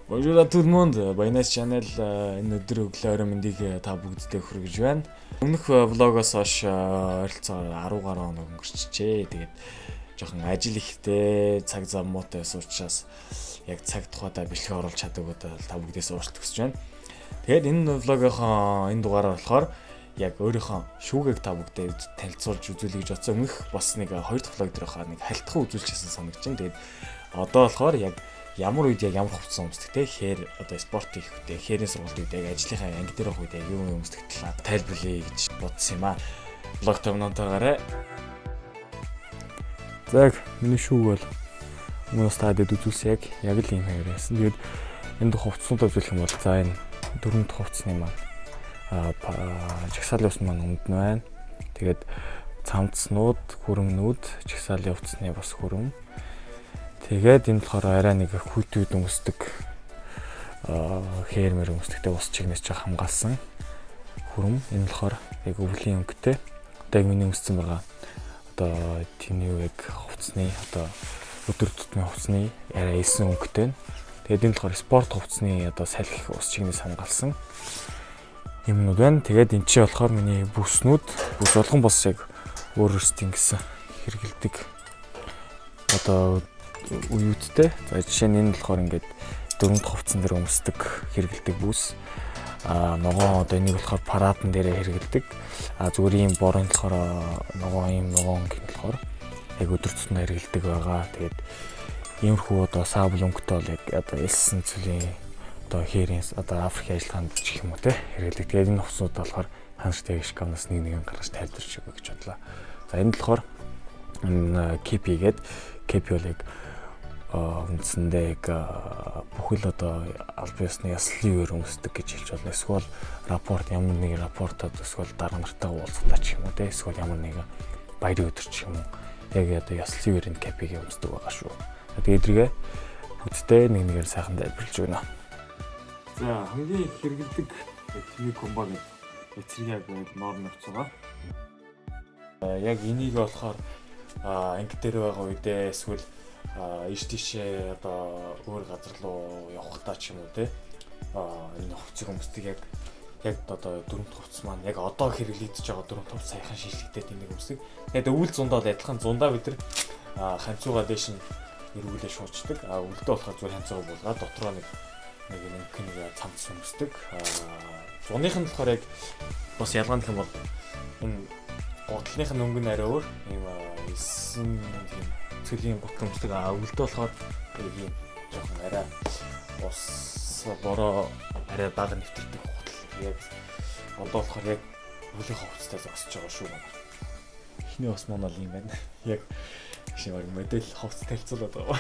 Bonjour à tout le monde. Баянаас channel энэ өдөр өглөөр мэндийг та бүгдтэй хүргэж байна. Өмнөх влогоос хойш ойролцоогоор 10 гаруй хоног өнгөрчихжээ. Тэгээд жоохон ажил ихтэй, цаг зам муутай учраас яг цаг тухайдаа бэлтгэл оруулах чадаагүй та бүгдээс уучлалт хүсэж байна. Тэгээд энэ влогийнхоо энэ дугаараар болохоор яг өөрийнхөө шүүгийг та бүгдээ танилцуулж үзүүлье гэж бодсон. Өмнөх бас нэг 2 дахь влог дээрээ нэг хальтхан үзүүлчихсэн санагдаж байна. Тэгээд одоо болохоор яг ямар үед яг ямар хувцас өмсдөг те хээр одоо спорт хийх үедээ хээрийн сургалт үедээ ажлынхаа анги дээр байх үедээ юу өмсдөг талаар тайлбарлая гэж бодсон юм аа. Блог томнонтойгаараа. За миний шүүг бол өмнөөс таадэд үзүүлсэн яг л юм хайрсан. Тэгээд энэ хувцснуудаа үзүүлэх юм бол за энэ 4 дахь хувцсны маань жагсаалын ус маань өмдөн байна. Тэгээд цамцнууд, хүрэмнүүд, жагсаалын хувцсны бас хүрэм. Тэгээд энэ болохоор арай нэг хүйтүүд өмсдөг хээрмэр өмсдөгтэй ус чигнээс жоох хамгаалсан хүрэм. Энэ болохоор яг өвлийн өнгөтэй. Одоо яг миний өмссөн байгаа. Одоо тийм юу яг хувцсны одоо өдөр тутмын хувцсны арай элсэн өнгөтэй. Тэгээд энэ болохоор спорт хувцсны одоо салхи ус чигнээс хамгаалсан юмнууд байна. Тэгээд энэ чи болохоор миний бүс болгон бос яг өөр өөрсдийн гэсэн хэрэгэлдэг одоо уюуттай. За жишээ нь энэ болохоор ингээд 4 дахь хувцсан дээр өмсдөг хэрэгэлдэг бүс. Ногоон одоо энийг болохоор парадн дээр хэрэгэлдэг. Зүгээр ийм борон болохоор ногоон гэх болохоор яг өдөр тутмын хэрэгэлдэг байгаа. Тэгээд иймэрхүү одоо сабл өнгөтэй бол яг одоо элсэн цэлийн одоо хээрийн одоо Африкийн ажиллагаанд чих юм уу те хэрэгэлдэг. Тэгээд энэ хувцсууд болохоор ханштай шкафнаас нэг гаргаж тайлбарч өгье гэж бодлоо. За энэ болохоор энэ KP гээд KP бол яг үндсэндээ яг бүхэл одоо аль биесны яслын үеэр өмсдөг гэж хэлж байна. Эсвэл рапорт ямар нэг рапортод эсвэл дарга нартайгаа уулзалтаа ч юм уу те эсвэл ямар нэг баярын өдөр ч юм уу яг одоо яслын үеэр энэ KP-г өмсдөг байгаа шүү. Тэгээд эдргээ бүгдтэй нэг нэгээр сайхан тайлбарлаж өгнө. За хамгийн хэрэгэлдэг TV комбо гэдэг эцэрэг яг норм нөхцөгөө. Яг энийг болохоор анги дээр байгаа үедээ эсвэл иш тийшээ одоо өөр газар руу явахдаа ч юм уу те энэ хувцсыг өмсдөг яг одоо 4 дахь хувцс маань яг одоо хэрэглэгдэж байгаа 4 дахь саяхан шилжигдээд энийг өмсдөг. Тэгээд үйл зундаа адилхан зундаа бид нар ханцуугаа дээш нь эргүүлээ шуучдаг. Үлдээ болохоор зүгээр ханцуугаа буулгаад дотроо нэг цамц өмсдөг. Зуных нь болохоор яг бас ялгаа гэх юм бол энэ гутлынх нь өнгө нь арай өөр. Ийм 9 цэлийн гутал өмсдөг. Үлдээ болохоор ийм жоохон арай ус бороо арай бага нэвтэрдэг гутал. Яг одоо болохоор яг өвлийн хувцастай зогсож байгаа шүү. Эхний ус маань бол юм байна. Яг шинээр модель хувцас танилцуулаад байгаа.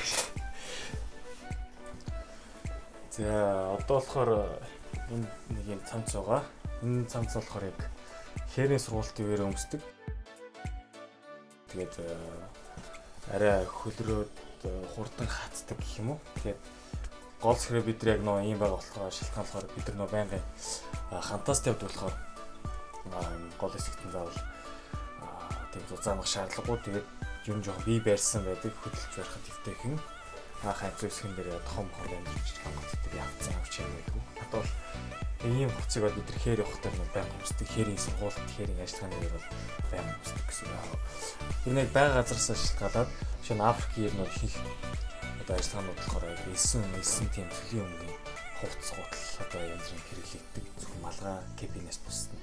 За одоо болохоор энэ нэг юм цамц байгаа. Энэ цамц болохоор яг хээрийн сургалтын үеэр өмсдөг. Тэгээд арай хөлрөөд хурдан хатдаг гэх юм уу. Тэгээд гол зэрэг бид нар яг нөө ийм байгаа болохоор шилхэн болохоор бид нар нөө байнгын хантаастай явдаг болохоор гол хэсэгтэн заавал тийм зузаанах шаардлагагүй. Тэгээд юм жоохон бие барьсан байдаг хөдөлж барихад дэвтэйхэн ханцуу хэсгэн дээр том хэмжиж хангалттай явцсан авч явдаг. Одоо ийм хувцсыг бол бид хээр явахтаа байнга өмсдөг. Хээрийн сургуульд хээрийн ажиллагааны дээр бол байнга өмсдөг гэсэн. Энэ яг байнга газараас шалтгаалаад шинэ Африкийн ер нь хийх одоо ажиллагаанууд болохоор элсэн тийм цэлийн өнгөний хувцс гутал одоо янз бүрийн хэрэглэгддэг. Зөвхөн малгай кепинээс бусна.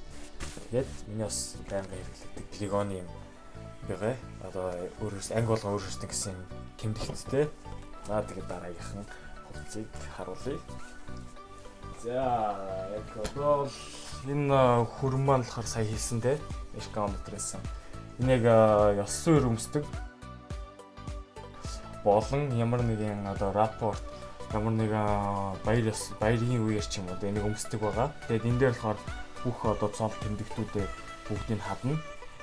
Тэгээд миний бас байнга хэрэглэгддэг полигоны юм байгаа. Одоо өөрөөс анги болгон өөрөөсөө гэсэн тэмдэгттэй. Тэгээд дараагийнхан хувцсыг харуулъя. За яг одоо энэ хүрэн маань болохоор сая хийсэн те эшкаун дотрээс энийг ёслон үеэр өмсдөг болон ямар нэгэн одоо рапорт ямар нэгэн баярын үеэр ч юм уу энийг өмсдөг байгаа. Тэгээд энэ дээр болохоор бүх одоо цол тэмдэгтүүдээ бүгдийг хадна.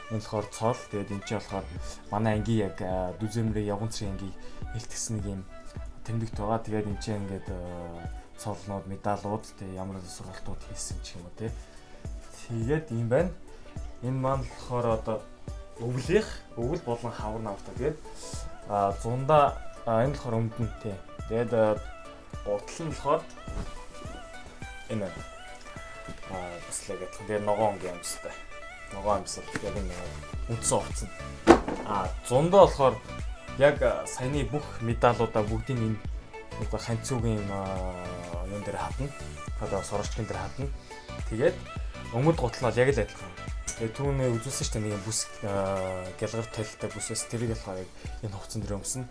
Энэ болохоор цол. Тэгээд энэ ч болохоор манай ангийн яг дүзэмрийн явган цэргийн ангийн хэлтгсэн нэг юм тэмдэгт байгаа. Тэгээд энэ чинь ингээд цолнууд, медалууд тэгээд ямар сургалтууд хийсэн ч юм уу те. Тэгээд юм байна. Энэ маань болохоор одоо өвөл болон хавар навтай. Тэгээд зундаа энэ болохоор өмдөн те. Тэгээд Гутал нь болохоор энэ бас л яг тэр ногоон гэмстэй. Ногоон амьсгал яг энэ үндсэн хувцас. Зундаа болохоор яг саяны бүх медалуудаа бүгдийг энэ ханцуугийн юм дээр хатна. Одоо сорочгийн дээр хатна. Тэгээд өмд гутал нь яг л адилхан. Түүний үзүүлсэн шүү дээ нэг бүс гялгар талтай бүсээс тэрийг болохоор энэ хувцсан дээр өмснө.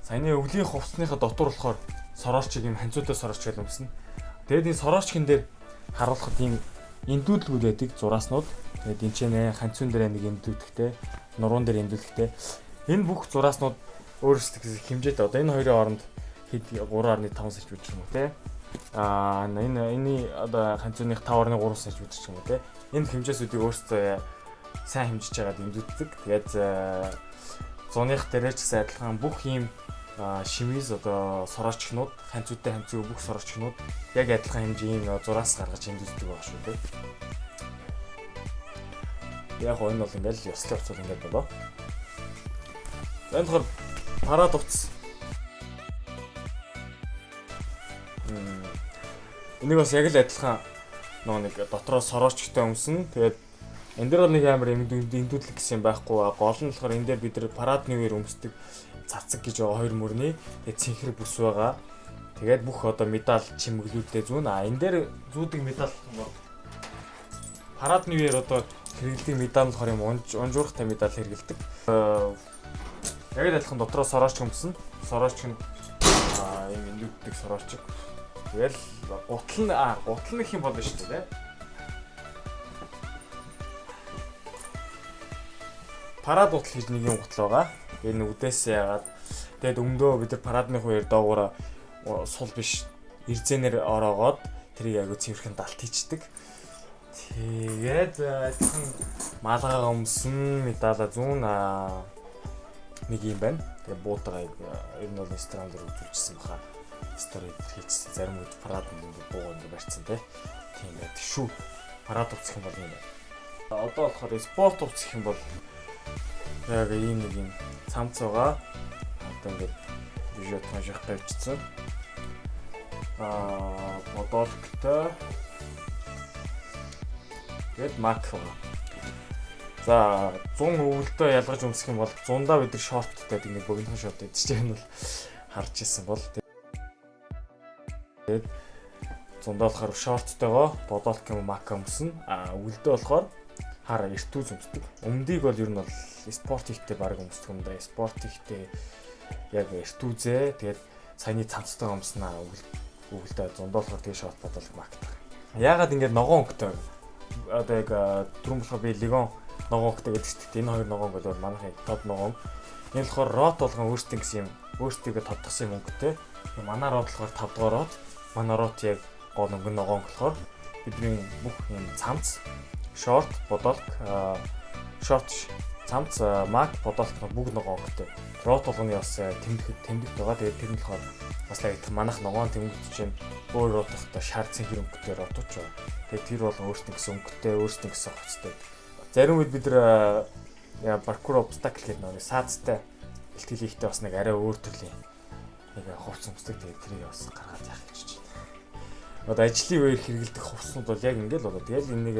Саяны өвлийн хувцсныхаа дотор болохоор сорочиг юм ханцуутай сороч гэж өмснө. Тэгээд энэ сорочгийн дээр харуулхад ийм эндүүлгүүд байдаг зурааснууд. Тэгээд энэ ч нэ ханцуун дээр нэг эндүүлэгтэй, нуруунд дээр эндүүлэгтэй. Энэ бүх зурааснууд өөрсдөө хэмжээтэй. Одоо энэ хоёрын хооронд хэд 3.5 см ч юм уу те. Энэ одоо ханцууных 5.3 см ч юм уу те. Энэ хэмжээсүүдийг өөрсдөө сайн хэмжиж байгаад эндүүлдэг. Тэгээд зуных дээрээ ч гэсэн адилхан бүх ийм шимиз одоо сорочгнууд, ханцуутай ханцуу бүх сорочгнууд яг адилхан хэмжээний зураас гаргаж эндүүлдэг байх шүү дээ. Яг энэ бол ингээл ёслол хувцас ингээд болоо. Энэ болохоор парад хувцас. Энийг бас яг л адилхан нэг дотроо сорочгтой өмснө. Тэгээд энэ дээр бол нэг амар эндүүлэг гэсэн байхгүй. Гол нь болохоор энэ дээр бид нар парадны үеэр өмсдөг цацаг гэж байгаа хоёр мөрний тэгээд цэнхэр бүс байгаа. Тэгээд бүх одоо медаль чимэглүүдтэй зүүн. Энэ дээр зүүдэг медаль бол парадны үеэр одоо хэрэглэдэг медаль болохоор юм унжуурхтай медаль хэрэглэдэг. Яг л адилхан дотроо сорочг өмснө. Сорочг нь ийм эндүүддэг сорочг. Тэгэл гутал нэх юм болно шүү дээ. Парад гутал гэж нэг юм гутал байгаа. Энэ үдээсээ яагаад тэгээд өмдөө бид нар парадны хуяар доогоороо сул биш ирзэнээр ороогоод тэрийг аягүй цэвэрхэн далт хийчдэг. Тэгээд адилхан малгай өмсөн медаль зүүн нэг юм байна. Тэгээд буутаа ер нь бол ресторан дээр үзүүлчихсэн баха. Стори хийчихсэн. Зарим үед парад буугаад барьсан тийм байдаг шүү. Парад уцсах юм бол юм байна. Одоо болохоор спорт уцсах юм бол яг ийм нэг юм цамц байгаа. Одоо ингээд бижот хажих тавьчихсан. Подолктой. Гэт мак байгаа. За 100 өвөлдөө ялгаж өмсөх юм бол 100-аа бид нар шорттой нэг богинохон шорт идэж байгаа нь бол харж ирсэн бол тэгээд 100-аа болохоор шорттойгоо подолк юм мак өмснө. Өвөлдөө болохоор хар эртүүз өмсдөг. Өмдийг бол ер нь бол спорт ихтэй баг өмсдөг юм да. Спорт ихтэй яг эртүүзээ тэгээд саяны цамцтай өмснө өвөлдөө 100-аа болохоор тэгээд шорт подолк мактай. Яагаад ингэж ногоон өнгөтэй одоо яг түрүүн болохоор би легон ногоон өнгөтэй гэдэг чинь энэ хоёр ногоон бол манайхын топ ногоон. Энэ болохоор рот болгон өөртөө гэсэн юм өөртөө тодтосон юм өнгөтэй. Манай рот болохоор 5 дугаар рот. Манай рот яг гол өнгө ногоон болохоор бидний бүх юм цамц, шорт, подолк, шорт, цамц, мак, подолк бүгд ногоон өнгөтэй. Рот болгоны бас тэмдэгт байгаа. Тэгээд тэр нь болохоор бас яг манайх ногоон тэмдэгт чинь өөр роттой шар цэнхэр өнгөтэй ротч байгаа. Тэгээд тэр бол өөртөө гэсэн өнгөтэй, өөртөө гэсэн хувцастай. Зарим үед бид нар паркур обстакл гэдэг нэг саадтай бэлтгэл хийхдээ бас нэг арай өөр төрлийн нэг хувцас өмсдөг. Тэгээд тэрийг бас гаргаад яах гэж байна. Одоо ажлын үеэр хэрэглэдэг хувцснууд бол яг ингэж болоо. Тэгэл энэ нэг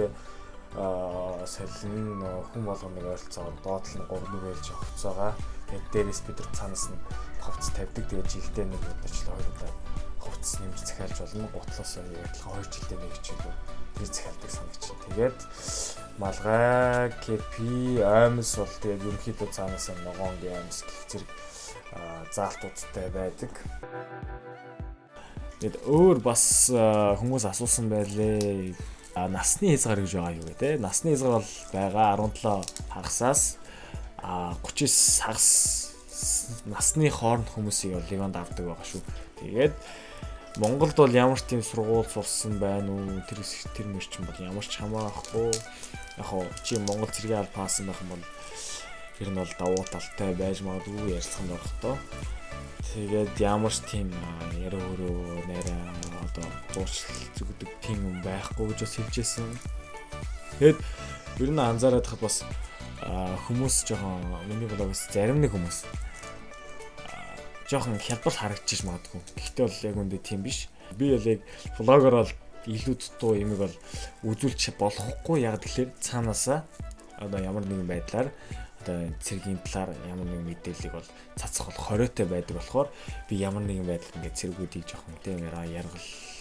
солин хүн болгоныг ойролцоогоор доотлол нь 3 нүгэлж хувцас байгаа. Тэгээд дээрээс бид нар цаанаас нь хувцас тавьдаг. Тэгээд жилдээ нэг удаачлаа 2 удаа хувцас нэмж захиалж болно. Гутлаас яг адилхан 2 жилдээ нэг ч юм уу тэр захиалдаг санагч. Тэгээд малгай, кепи, аймс бол тэгээд ерөнхийдөө цаанаас нь ногоонгийн аймс гэх зэрэг заалтуудтай байдаг. Тэгээд өөр бас хүмүүс асуусан байлээ. Насны хязгаар гэж байгаа юу гэдэг. Насны хязгаар бол байгаа 17 хагасаас 39 хагас насны хооронд хүмүүсийг легонд авдаг байгаа шүү. Тэгээд Монголд бол ямар ч тийм сургууль сурсан байна уу? Тэр мөрчин бол ямар ч хамаахгүй. Яг хоо чи Монгол цэргийн аль паасан байх юм бол ер нь бол давуу талтай байж магадгүй ярилцсан байх тоо. Тэгээд ямар ч тийм яриа өөрөө нэрээ одоо зуршил зүгдэг тийм юм байхгүй гэж бас хэлжсэн. Тэгэд ер нь анзаараад хахад бас хүмүүс жоохон миний блогоос зарим нэг хүмүүс жоохон хялбар харагдчих магадгүй. Гэхдээ бол яг үндэ тийм биш. Би бол яг влогоор бол илүү дутуу юмыг бол үзүүлж болохгүй. Яг тэгэхээр цаанаасаа одоо ямар нэгэн байдлаар одоо цэргийн талаар ямар нэгэн мэдээллийг бол цацах бол хориотой байдаг болохоор би ямар нэгэн байдлаар ингээд цэргүүдийг жоохон тийм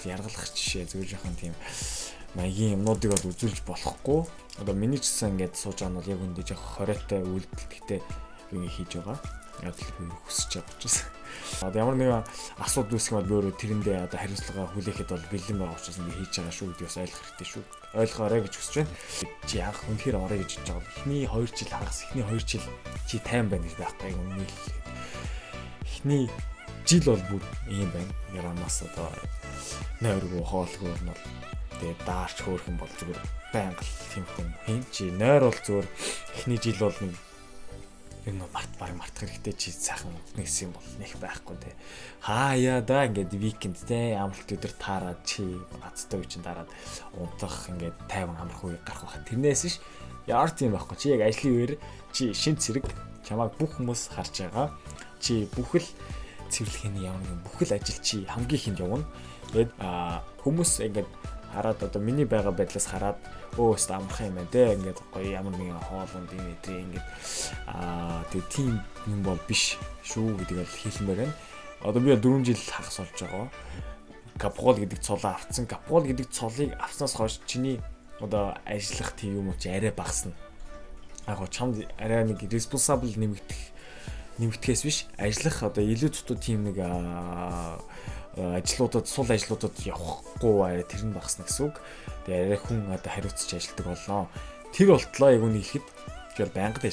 яргалах жишээ зөв жоохон тийм маягийн юмнуудыг бол үзүүлж болохгүй. Одоо миний ч гэсэн ингээд сууж байгаа нь бол яг үндэ жоохон хориотой үйлдэл гэхдээ би хийж байгаа. Яг л би хүсэж байгаа учраас. Одоо ямар нэгэн асуудал үүсэх юм бол би өөрөө тэрэндээ одоо хариуцлага хүлээхэд бол бэлэн байгаа учраас би хийж байгаа шүү гэдгийг бас ойлгох хэрэгтэй шүү. Ойлгоорой гэж хүсэж байна. Чи яг үнэхээр орой гэж бодож байгаа. Эхний 2 жил хагас, эхний 2 жил чи тайван байна гэж байхгүй юм нэг. Эхний жил бол бүр ийм байна. Ярамаас одоо нойргүй хоолгүй нь бол тэгээ даарч хөөрх юм бол зүгээр байнга л тийм хүн хийн чи нойр бол зүгээр эхний жил бол нэг юм мартах хэрэгтэй чи сайхан нэгсэн бол нэх байхгүй те хаяа да ингээд викенд те амралт өдөр таараад чи бацтай үчин дараад унтах ингээд тайван амрах үе гарах байх тэрнээс ш яар тийм байхгүй чи яг ажлын үеэр чи шин цэрэг чамайг бүх хүмүүс харж байгаа чи бүхэл цэвэрлэхний явна бүхэл ажил чи хамгийн ихэнд явна тэгээд хүмүүс ингээд хараад одоо миний байгаа байдлаас хараад өөст амрах юм байна те ингээд гоё ямар нэгэн хоолунд юм ээ ингээд тэгээ тийм юм бол биш шүү гэдэг бол хэлмээр байна. Одоо би 4 жил хагас болж байгаа. Капгол гэдэг цолоо авцсан. Капгол гэдэг цолыг авснаас хойш чиний одоо ажиллах тийм юм уу чи арай багасна. Яг гоо чамд арай нэг responsible нэмэгдэхээс биш ажиллах одоо илүү дутуу тийм нэг ажлуудад сул ажлуудад явахгүй тэр нь багасна гэсэн үг. Тэгээ арай хүн одоо хариуцж ажилладаг болноо. Тэр болтлоо яг үнийг ихэд тэр байнгад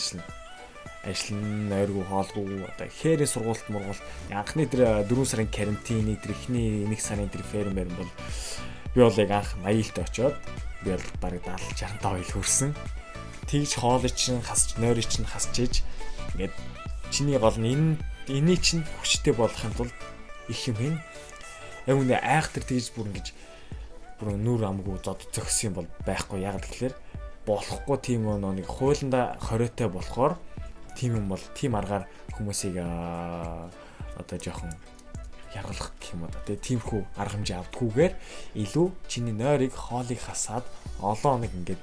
ажиллана ойргүй хоолгүй одоо хээрийн сургуульд анхны тэр 4 сарын карантины тэр эхний 1 сарын тэр фермер бол би бол яг анх маяльд очоод би бол бараг 70-65 ил хүрсэн. Тэгж хоолой чинь хасч нойрыг чинь хасч иж ингээд чиний гол нь энийг чинь хүчтэй болгохын тулд их юм хийн. Яг үнэ айхтар тэгж бүр ингэж бүр нүр амгүй зогссон юм бол байхгүй яг тэгэхээр болохгүй тийм нэг хуулиндаа хориотой болохоор тийм юм бол тийм аргаар хүмүүсийг одоо жоохон яргалах гэх юм уу тэгээ тиймхүү арга хэмжээ авдггүйгээр илүү чиний нойрыг хоолыг хасаад олон хоног ингээд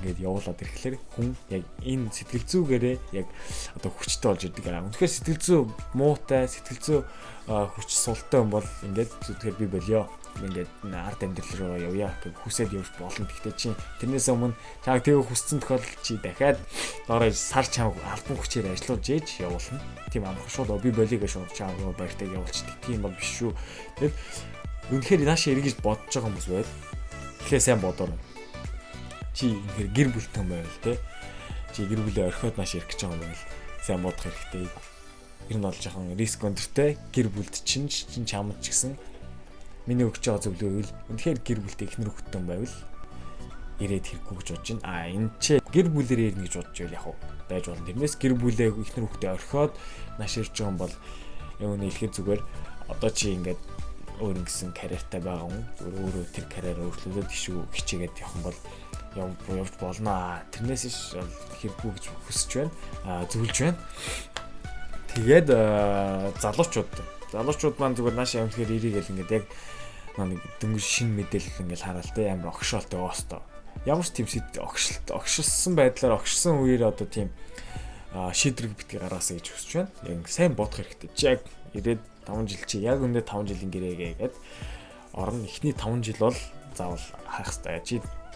явуулаад ирэхлээр хүн яг энэ сэтгэл зүйгээрээ яг одоо хүчтэй болж ирдэг. Үнэхээр сэтгэл зүй муутай, сэтгэл зүй хүч султай юм бол ингээд зүгээр би болио. Ингээд ард амьдрал руу явъя гэж хүсээд явж болно. Гэхдээ чи тэрнээс өмнө чааг тэгээ хүссэн тохиолдолд чи дахиад доороо сар чамаг албан хүчээр ажиллуулж ээж явуулна. Тийм амарх шууд би болиё гэж шууд чааг баяртай явуулчихдаг. Тийм бол биш шүү. Тэгэд үнэхээр наашаа эргэж бодож байгаа хүмүүс байл. Тэгэхээр сайн бодоорой. Чи үнэхээр гэр бүлтэй юм байл те. Чи гэр бүлээ орхиод нааш ирэх гэж байгаа юм байл. Сайн бодох хэрэгтэй. Ер нь бол жоохон риск өндөртэй. Гэр бүлд чинь чамд ч гэсэн миний өгч байгаа зөвлөгөө үл үнэхээр гэр бүлтэй ихнэр хүүхдтэй юм байвал ирээд хэрэггүй гэж бодож байна. Энэ ч гэр бүлээр ирнэ гэж бодож байл яг уу байж болно. Тэрнээс гэр бүлээ ихнэр хүүхдээ орхиод нааш ирж байгаа юм бол юу нэ хэлэхэд зүгээр одоо чи ингээд өөр ингэсэн карьертай байгаа юм. Зүгээр өөрөө тэр карьераа өөрчлөлөд ишүү хичээгээд явах юм бол явж болно. Тэрнээс иш хэрэггүй гэж хүсэж байна. Зөвлөж байна. Тэгээд залуучууд маань зүгээр нааш амтгэхэр ирийгэл ингээд яг нэг дөнгөж шин мэдээлэл ингээд хараалтай амар огшоолтой оостой. Ямар ч тийм огшилсан байдлаар огшсон үеэр одоо тийм шийдвэр битгий гаргаасаа гэж хүсэж байна. Яг сайн бодох хэрэгтэй. Чи яг ирээд 5 жил чи яг өндөө 5 жилийн гэрээгээ гээд орно. Эхний 5 жил бол заавал хаах хэрэгтэй. Чи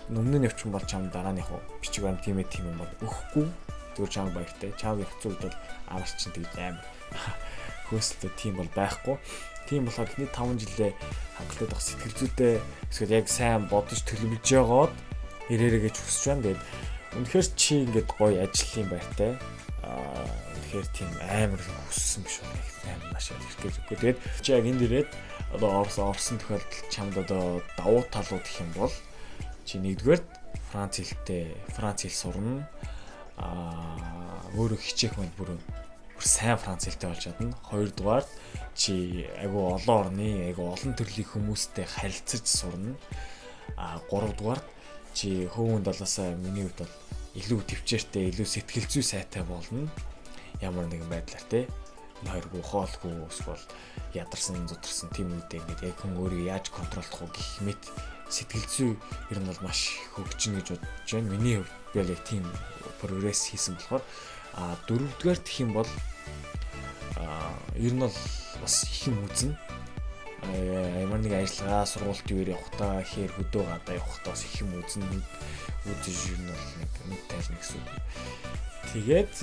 өмнө нь явчих юм бол чам дараа нь яг бичиг баримт тийм юм бол өгөхгүй. Зүгээр чам баяртай. Чам их зүйл бол амар чинь тэгж амар хөөсөлтөө тийм бол байхгүй. Тийм болохоор эхний 5 жилээ хангалттай дах сэтгэл зүйтэй эсвэл яг сайн бодож төлөвлөж яваад ирээрэй гэж хүсэж байна. Тэгээд үнэхээр чи ингээд гоё ажлын байртай үнэхээр тийм амар хүссэн биш үү? Амар маш их гэж үгүй. Тэгээд чи яг энд ирээд одоо орсон тохиолдолд чамд одоо давуу талууд гэх юм бол чи нэгдүгээр Франц хэл сурна. Өөрөө хичээх мэд бүр сайн Франц хэлтэй болж чадна. Хоёрдугаар чи айгу олон орны айгу олон төрлийн хүмүүстэй харилцаж сурна. Гуравдугаар чи хөвөн далаасаа миний хувьд бол илүү төвчээртэй, илүү сэтгэл зүй сайтай болно. Ямар нэгэн байдлаар те. энэ хоёргүй хоолгүй эсвэл ядарсан зутарсан тийм үедээ ингээд яг хүн өөрийгөө яаж контролдох вэ гэх мэт сэтгэл зүй ер нь бол маш хөгжинэ гэж бодож байна. Миний хувьд би яг тийм прогресс хийсэн болохоор дөрөвдүгээр гэх юм бол ер нь бол бас их юм үзнэ. Ямар нэг ажиллагаа сургуульд юу явахдаа хээр хөдөө гадаа явахдаа бас их юм үзнэ. Үзэж ер нь бол нэг тайлна гэсэн үг. Тэгээд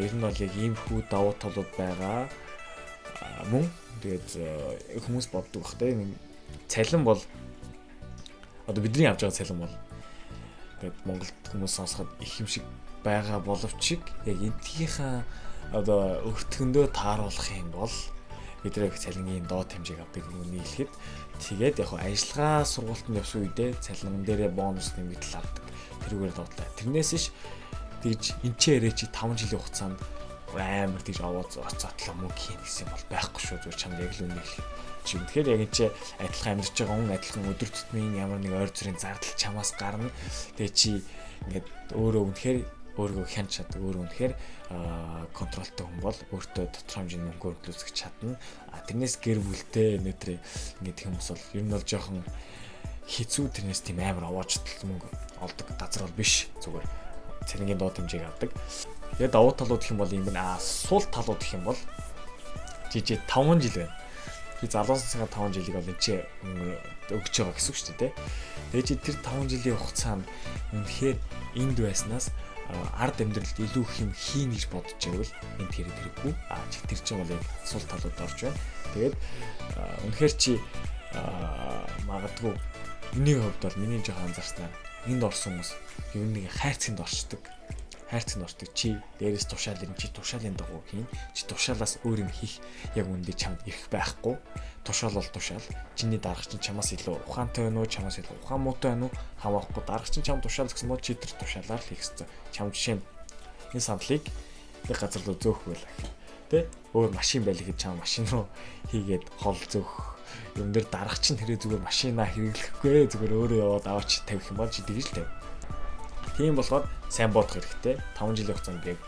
ер нь бол яг ийм хүү давуу талууд байгаа мөн тэгээд хүмүүс боддог бах те цалин бол одоо бидний авч байгаа цалин бол тэгээд Монголд хүмүүс сонсоход их юм шиг байгаа боловч яг энтгийнхаа одоо өртгөндөө тааруулах юм бол бидний цалингийн доод хэмжээг авдаг хүмүүний хэлэхэд тэгээд яг ажиллагаа сургуультанд явсан үедээ цалин дээрээ бонус нэмэгдэл авдаг тэрүүгээр дуудлаа. Тэрнээс ш тэгж энчээрээ чи 5 жилийн хугацаанд амар тэгж аваад зотлоо мөнгө хийн гэсэн бол байхгүй шүү. Зүгээр чамд яг л үнэ хэлэх. Чи үнэхээр яг энэ чи адилхан амьдарч байгаа хүн адилхан өдөр тутмын ямар нэг ойр зүрийн зардал чамаас гарна. Тэгээ чи ингээд өөрөө үнэхээр өөрийгөө хянч чаддаг, өөрөө үнэхээр контролтой хүн бол өөртөө тодорхой хэмжээний мөнгө хөрвүүлэх чадна. Тэрнээс гэр бүлтэй өнөөдөр ингээд хүмүүс бол ер нь бол жоохон хэцүү тэрнээс тийм амар овоочтол мөнгө олдог газар бол биш. Зүгээр цалингийн доод хэмжээг авдаг. Тэгээд давуу талууд гэх юм бол юм байна. Сул талууд гэх юм бол жижиг 5 жил байна. Би залуусныхаа 5 жилиг бол энэ өгч байгаа гэсэн үг шүү дээ. Тэгээд чи тэр 5 жилийн хугацаанд үнэхээр энд байснаас ард амьдралд илүү их юм хийн гэж бодож байвал энд хэрэг хэрэггүй. Чи тэр чинь бол яг сул талууд орж байна. Тэгээд үнэхээр чи магадгүй миний хувьд бол миний жоохон анзаарснаар энд орсон хүмүүс юу нэг хайрцагт орчдөг. Хайрцагт орчдөг. Чи дээрээс тушаал ирэн чи тушаалын дагуу хийн. Чи тушаалаас өөр юм хийх яг үндэ чамд ирэх байхгүй. Тушаал бол тушаал. Чиний дарга чинь чамаас илүү ухаантай байна уу, чамаас илүү ухаан муутай байна уу хамаахгүй. Дарга чинь чамд тушаал гэсэн бол чи тэр тушаалаар л хийх ёстой. Чам жишээ нь энэ сандлыг нэг газар руу зөөх байлаа. Тэ? Өөр машин байлаа гэж чам машин руу хийгээд хол зөөх. Юм дээр дарга чинь тэрээ зүгээр машинаа хэрэглэхгүй зүгээр өөрөө яваад аваач тавих юм бол чи тэгж л тавь. Тийм болохоор сайн бодох хэрэгтэй. 5 жилийн хугацаанд яг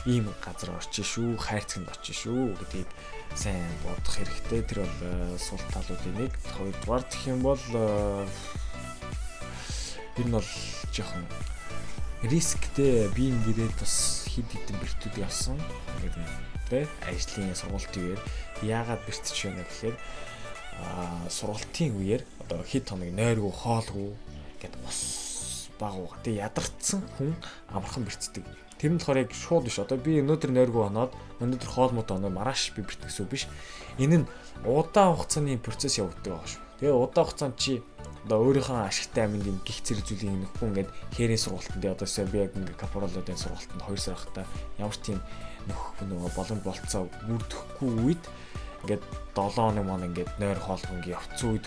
ийм газар орчих шүү, хайрцагт очиж шүү гэдгийг сайн бодох хэрэгтэй. Тэр бол сул талуудын нэг. Хоёрдугаар гэх юм бол энэ бол жоохон рисктэй биеийн гэрээ бас хэд хэдэн бэртүүд явсан гэдэг нь тэ ажлын сургалтын үеэр яагаад бэртэж байна гэхээр сургалтын үеэр одоо хэд хоног нойргүй хоолгүй гэдэг бос багууга тэг ядарсан хүн амархан бэртдэг. Тэр нь болохоор яг шууд биш. Одоо би өнөөдөр нойргүй оноод өнөөдөр хоол мод оноо маргааш би бэртэх гэсэн үг биш. Энэ нь удаан хугацааны процесс явагддаг байгаа шүү. Тэгээ удаан хугацаанд чи одоо өөрийнхөө ашигтай аминд юм гих зэрэг зүйлийг нөхгүй ингээд хээрийн сургалтанд одоо би яг ингээд капоролуудын сургалтанд 2 сар хахта ямар тийм нөхөх нөгөө боломж болцоо бүрдэхгүй үед ингээд 7 хоног маань ингээд нойр хоолгүй ингээд явцсан үед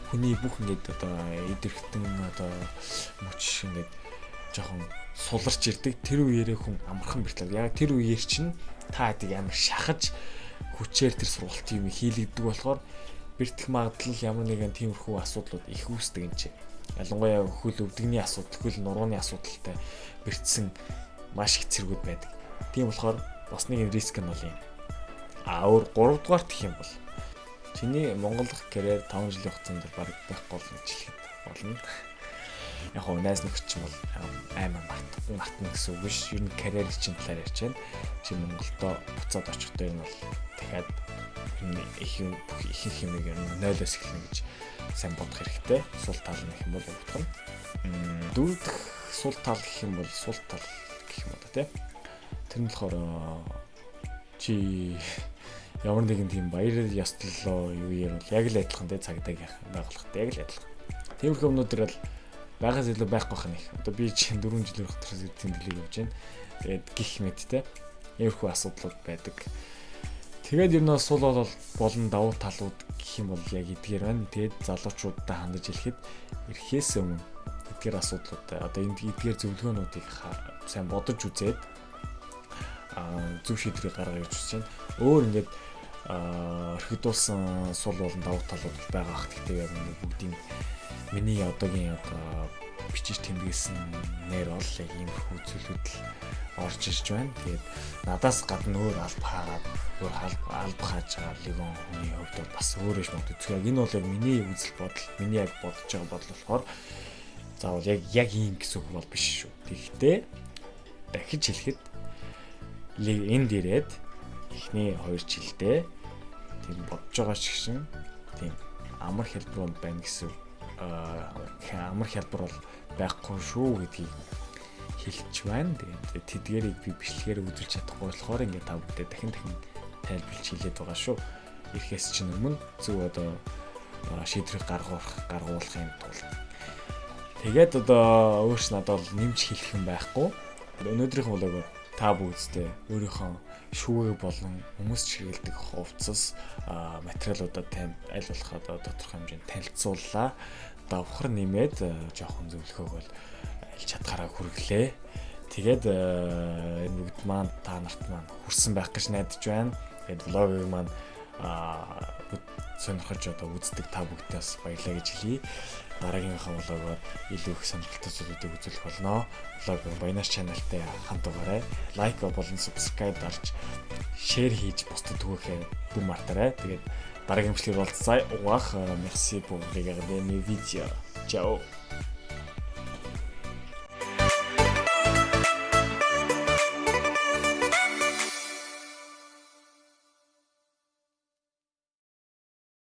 хүний бүх ингээд одоо идэрхтэн одоо мөч ингээд жоохон суларч ирдэг. Тэр үеэрээ хүн амархан бэртлээ. Яг тэр үеэр чинь та хэдийг амар шахаж хүчээр тэр сургалтын юм хийлэгддэг болохоор бэртэх магадлал ямар нэгэн тиймэрхүү асуудлууд их үүсдэг юм чи. Ялангуяа хөл өвдөгний асуудал, хөл нурууны асуудалтай бэртсэн маш их зэргүүд байдаг. Тийм болохоор бас нэг риск нь бол юм. Өөр 3 дугаарт гэх юм бол чиний Монгол дахь карьер 5 жилийн хугацаанд баг байхгүй болно гэж хэлэхэд болно. Яг хоо найз нөхөд ч юм бол амар мартна гэсэн үг биш. Ер нь карьер чинь талаар ярьж байна. Чи Монголдо буцаад очихдоо энэ бол дахиад их хэмээг ер нь 0-оос эхэлнэ гэж сайн бодох хэрэгтэй. Сул тал нь гэх юм бол бодох нь. Дөрөв дэх сул тал гэх юм бол сул тал гэх юм байна тий. Тэр нь болохоор чи ямар нэгэн тийм баяр ястал юу юм бол яг л адилхан тий цагдаагийн байгууллагатай яг л адилхан. Тиймэрхүү юмнуудэр бол багаас илүү байхгүй байх нэг. Одоо би чинь 4 жилийн дотроос тэмдэглэл өгч байна. Тэгээд гих мэд те. Иймэрхүү асуудлууд байдаг. Тэгээд ер нь сул бол болон давуу талууд гэх юм бол яг эдгээр байна. Тэгээд залуучуудаа хандаж хэлэхэд эрхээс өмнө эдгээр асуудлуудаа одоо эдгээр зөвлөгөөнүүдийг сайн бодож үзээд зөв шийдвэрийг гаргаж ирж байна. Өөр ингээд орхидуулсан сул болон давуу талууд байгаа ах гэхдээ яг бүгдийн миний одоогийн бичиж тэмдэглэсэн нэр бол яг иймэрхүү зүйлүүд л орж ирж байна. Тэгээд надаас гадна өөр алба хаагаад өөр алба хааж байгаа лигон хүний хувьд бол бас өөр юм үзэх. Энэ бол яг миний үзэл бодол, миний яг бодож байгаа бодол болохоор заавал яг ийм гэсэн үг бол биш шүү. Тэгэхдээ дахиж хэлэхэд энд ирээд эхний 2 жилдээ тийм бодож байгаа шиг тийм амар хэлбэр байна гэсэн амар хэлбэр бол байхгүй шүү гэдгийг хэлж байна. Тэгээд тэдгээрийг би бичлэгээр үзүүлж чадахгүй болохоор ингээд та бүдээ дахин тайлбарлаж хэлээд байгаа шүү. Ирэхээс чинь өмнө зөв одоо шийдвэрийг гаргуулахын тулд. Тэгээд одоо өөрөөс надад бол нэмж хэлэх юм байхгүй. Өнөөдрийнх влог та бүдтэй өөрийнхөө шүүгээ болон хүмүүс чиглэлдэг хувцас материалуудад тань аль болох одоо тодорхой хэмжээнд танилцууллаа. Давхар нэмээд жоохон зөвлөхөөг бол аль чадхаараа хүргэлээ. Тэгээд энэ бүгд маань та нарт маань хүрсэн байх гэж найдаж байна. Тэгээд влогийг маань сонирхож одоо үздэг та бүгдээс баярлалаа гэж хэлье. Дараагийнхаа влогоор илүү их сонирхолтой зүйлүүдийг үзүүлэх болно. Влог Баянаас channel-тай хамт байгаарай. Лайк болон subscribe дарж, share хийж бусдад түгээхээ бүр мартаарай. Тэгээд дараагийн бичлэгээр уулзъя. Merci pour regarder mes vidéos. Ciao.